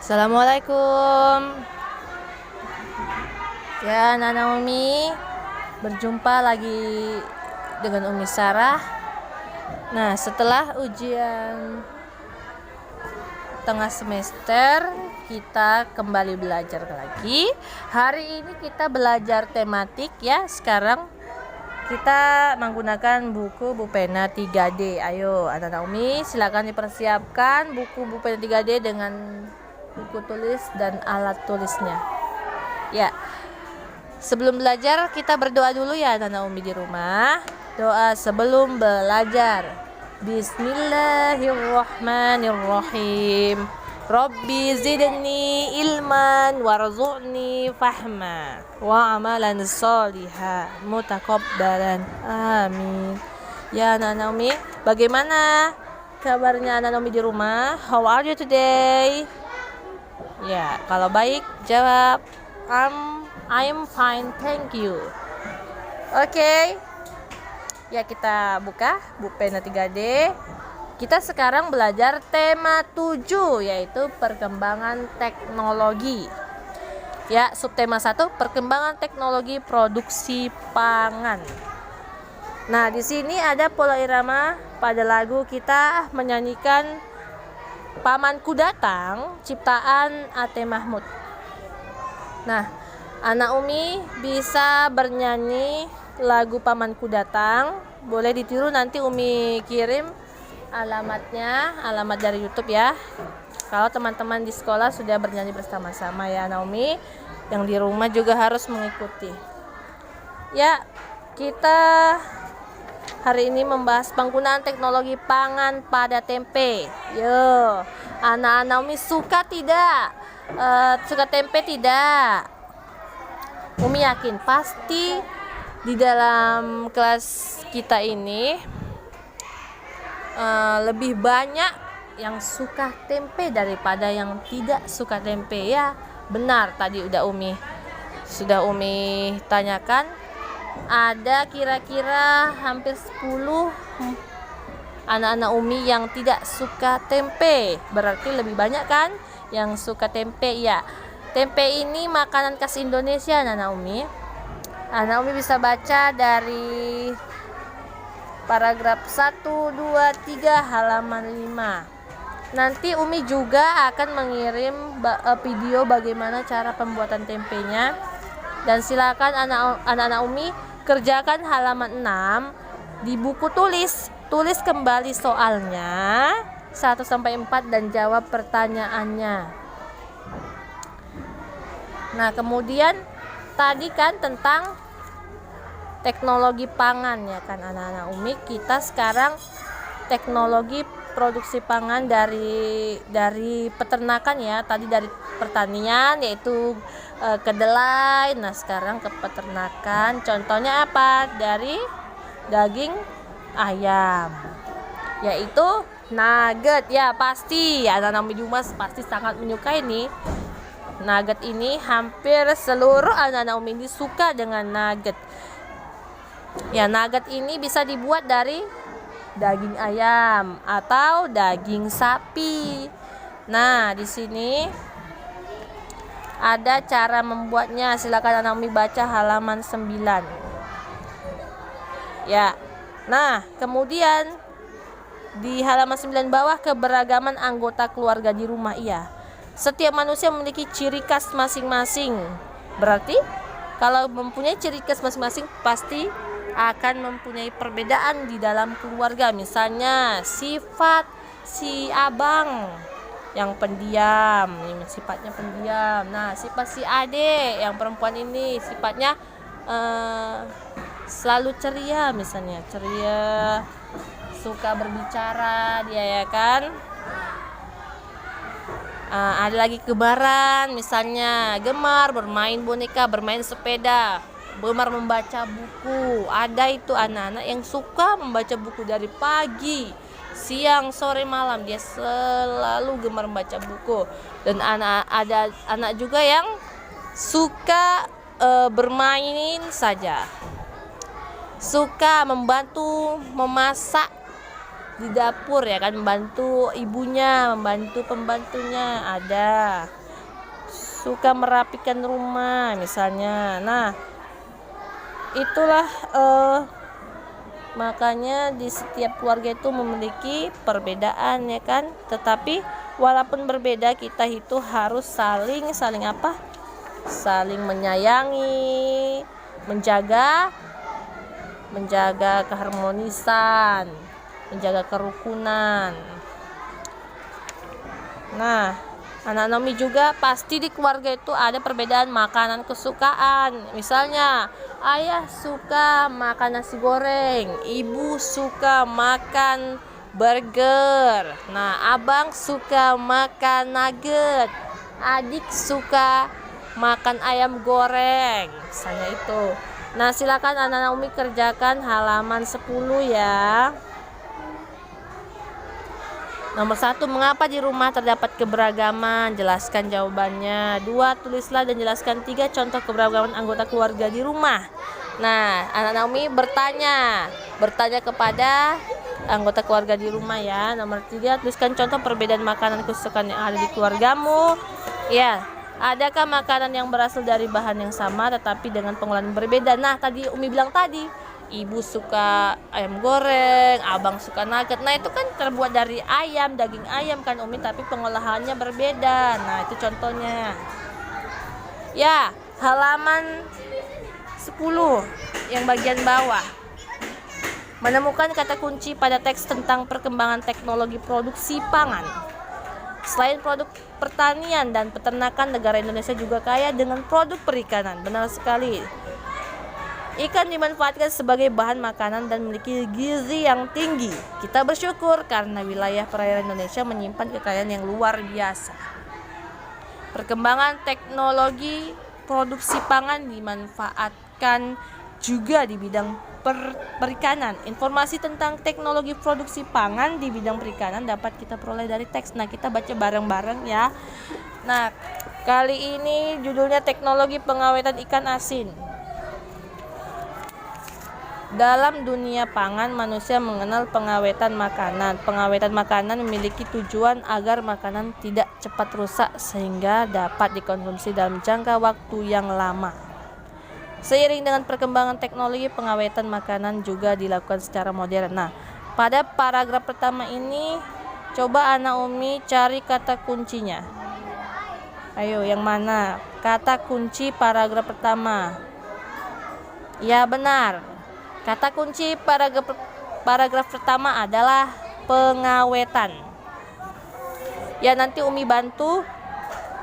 Assalamualaikum. Ya, Nana Umi, berjumpa lagi dengan Umi Sarah. Nah, setelah ujian tengah semester, kita kembali belajar lagi. Hari ini kita belajar tematik ya. Sekarang kita menggunakan buku Bupena 3D. Ayo, anak-anak Umi, silakan dipersiapkan buku Bupena 3D dengan buku tulis dan alat tulisnya. Ya. Sebelum belajar kita berdoa dulu ya anak-anak Umi di rumah. Doa sebelum belajar. Bismillahirrahmanirrahim. Rabbi zidni ilman warzuqni fahma wa amalan sholihan mutakabbalan. Amin. Ya anak-anak Umi, bagaimana kabarnya anak-anak Umi di rumah? How are you today? Ya, kalau baik jawab I'm fine, thank you. Oke. Ya, kita buka Bupena 3D. Kita sekarang belajar tema 7 yaitu perkembangan teknologi. Ya, subtema 1 perkembangan teknologi produksi pangan. Nah, di sini ada pola irama pada lagu kita menyanyikan Pamanku Datang ciptaan Ate Mahmud. Nah, anak Umi bisa bernyanyi lagu Pamanku Datang. Boleh ditiru, nanti Umi kirim alamat dari YouTube ya. Kalau teman-teman di sekolah sudah bernyanyi bersama-sama ya anak Umi, yang di rumah juga harus mengikuti. Ya, kita hari ini membahas penggunaan teknologi pangan pada tempe. Yo, anak-anak Umi suka tidak? Suka tempe tidak? Umi yakin pasti di dalam kelas kita ini lebih banyak yang suka tempe daripada yang tidak suka tempe ya. Benar, tadi sudah Umi tanyakan. Ada kira-kira hampir 10 anak-anak Umi yang tidak suka tempe. Berarti lebih banyak kan yang suka tempe ya. Tempe ini makanan khas Indonesia anak-anak Umi. Anak Umi bisa baca dari paragraf 1, 2, 3 halaman 5. Nanti Umi juga akan mengirim video bagaimana cara pembuatan tempenya. Dan silakan anak-anak Umi kerjakan halaman 6 di buku tulis. Tulis kembali soalnya 1-4 dan jawab pertanyaannya. Nah, kemudian tadi kan tentang teknologi pangan ya kan anak-anak Umi. Kita sekarang teknologi produksi pangan dari peternakan ya. Tadi dari pertanian yaitu kedelai. Nah, sekarang ke peternakan. Contohnya apa? Dari daging ayam. Yaitu nugget ya, pasti anak-anak Umi di rumah pasti sangat menyukai nih. Nugget ini hampir seluruh anak-anak Umi ini suka dengan nugget. Ya, nugget ini bisa dibuat dari daging ayam atau daging sapi. Nah, di sini ada cara membuatnya. Silakan anak Umi baca halaman 9. Ya. Nah, kemudian di halaman 9 bawah keberagaman anggota keluarga di rumah iya. Setiap manusia memiliki ciri khas masing-masing. Berarti kalau mempunyai ciri khas masing-masing pasti akan mempunyai perbedaan di dalam keluarga. Misalnya sifat si abang yang pendiam, ini sifatnya pendiam. Nah, sifat si adik yang perempuan ini sifatnya selalu ceria, misalnya ceria, suka berbicara dia ya kan. Ada lagi kembaran, misalnya gemar bermain boneka, bermain sepeda, gemar membaca buku. Ada itu anak-anak yang suka membaca buku dari pagi, siang, sore, malam. Dia selalu gemar membaca buku. Dan ada anak juga yang suka bermain saja, suka membantu memasak di dapur ya kan, membantu ibunya, membantu pembantunya. Ada suka merapikan rumah misalnya. Nah, itulah makanya di setiap keluarga itu memiliki perbedaan ya kan. Tetapi walaupun berbeda, kita itu harus saling apa? Saling menyayangi, menjaga keharmonisan, menjaga kerukunan. Nah, anak Naomi juga pasti di keluarga itu ada perbedaan makanan kesukaan. Misalnya, ayah suka makan nasi goreng, ibu suka makan burger. Nah, abang suka makan nugget, adik suka makan ayam goreng. Misalnya itu. Nah, silakan anak Naomi kerjakan halaman 10 ya. Nomor 1, mengapa di rumah terdapat keberagaman? Jelaskan jawabannya. 2, tulislah dan jelaskan 3 contoh keberagaman anggota keluarga di rumah. Nah, anak Naomi bertanya kepada anggota keluarga di rumah ya. Nomor 3, tuliskan contoh perbedaan makanan kesukaan yang ada di keluargamu. Ya, adakah makanan yang berasal dari bahan yang sama tetapi dengan pengolahan berbeda? Nah, tadi Umi bilang tadi, ibu suka ayam goreng, abang suka nugget. Nah, itu kan terbuat dari ayam, daging ayam kan Umi, tapi pengolahannya berbeda. Nah, itu contohnya. Ya, halaman 10 yang bagian bawah. Menemukan kata kunci pada teks tentang perkembangan teknologi produksi pangan. Selain produk pertanian dan peternakan, negara Indonesia juga kaya dengan produk perikanan. Benar sekali. Ikan dimanfaatkan sebagai bahan makanan dan memiliki gizi yang tinggi. Kita bersyukur karena wilayah perairan Indonesia menyimpan kekayaan yang luar biasa. Perkembangan teknologi produksi pangan dimanfaatkan juga di bidang perikanan. Informasi tentang teknologi produksi pangan di bidang perikanan dapat kita peroleh dari teks. Nah, kita baca bareng-bareng ya. Nah, kali ini judulnya teknologi pengawetan ikan asin. Dalam dunia pangan, manusia mengenal pengawetan makanan. Pengawetan makanan memiliki tujuan agar makanan tidak cepat rusak sehingga dapat dikonsumsi dalam jangka waktu yang lama. Seiring dengan perkembangan teknologi, pengawetan makanan juga dilakukan secara modern. Nah, pada paragraf pertama ini, coba anak Umi cari kata kuncinya. Ayo, yang mana? Kata kunci paragraf pertama. Ya, benar. Kata kunci paragraf pertama adalah pengawetan. Ya, nanti Umi bantu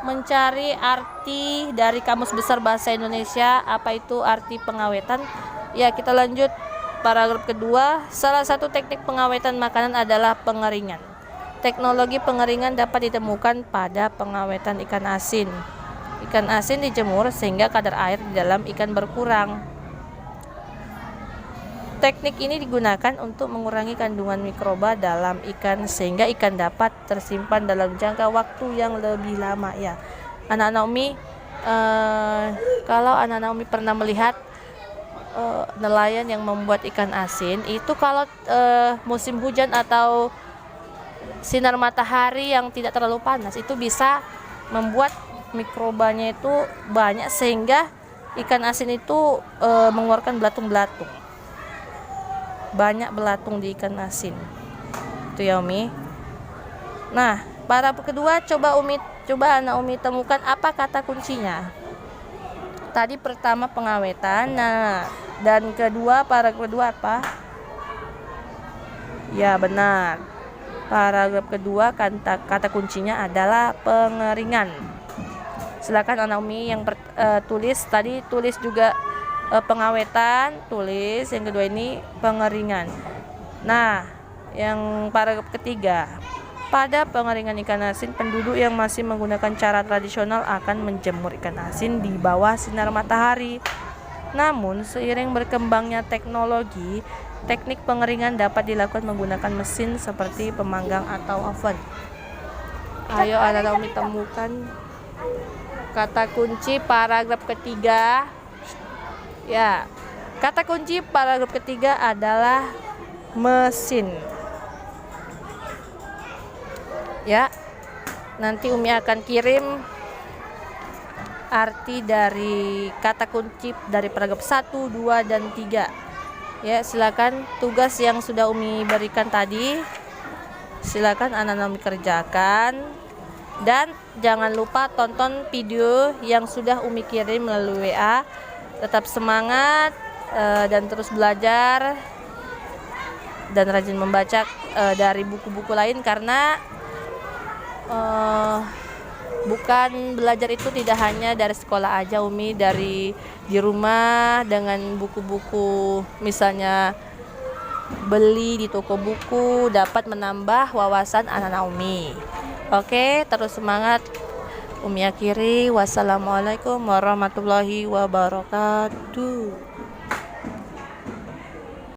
mencari arti dari Kamus Besar Bahasa Indonesia, apa itu arti pengawetan. Ya, kita lanjut paragraf kedua. Salah satu teknik pengawetan makanan adalah pengeringan. Teknologi pengeringan dapat ditemukan pada pengawetan ikan asin. Ikan asin dijemur sehingga kadar air di dalam ikan berkurang. Teknik ini digunakan untuk mengurangi kandungan mikroba dalam ikan sehingga ikan dapat tersimpan dalam jangka waktu yang lebih lama ya. Anak Naomi, kalau anak Naomi pernah melihat nelayan yang membuat ikan asin, itu kalau musim hujan atau sinar matahari yang tidak terlalu panas, itu bisa membuat mikrobanya itu banyak sehingga ikan asin itu mengeluarkan belatung-belatung. Banyak belatung di ikan asin. Itu ya Umi. Nah, paragraf kedua coba anak Umi temukan apa kata kuncinya. Tadi pertama pengawetan. Nah, dan kedua paragraf kedua apa? Ya, benar. Paragraf kedua kata kuncinya adalah pengeringan. Silakan anak Umi yang tulis juga pengawetan, tulis. Yang kedua ini pengeringan. Nah, yang paragraf ketiga, pada pengeringan ikan asin, penduduk yang masih menggunakan cara tradisional akan menjemur ikan asin di bawah sinar matahari. Namun, seiring berkembangnya teknologi, teknik pengeringan dapat dilakukan menggunakan mesin seperti pemanggang atau oven. Ayo anak-anak Umi temukan kata kunci paragraf ketiga. Ya, kata kunci paragraf ketiga adalah mesin. ya. Nanti Umi akan kirim arti dari kata kunci dari paragraf 1, 2, dan 3. Ya, silakan tugas yang sudah Umi berikan tadi, silakan anak-anak Umi kerjakan. Dan jangan lupa tonton video yang sudah Umi kirim melalui WA. Tetap semangat dan terus belajar dan rajin membaca dari buku-buku lain, karena bukan belajar itu tidak hanya dari sekolah aja, Umi, dari di rumah dengan buku-buku misalnya beli di toko buku dapat menambah wawasan anak-anak Umi. Oke, terus semangat. Umi akhiri, wassalamualaikum warahmatullahi wabarakatuh.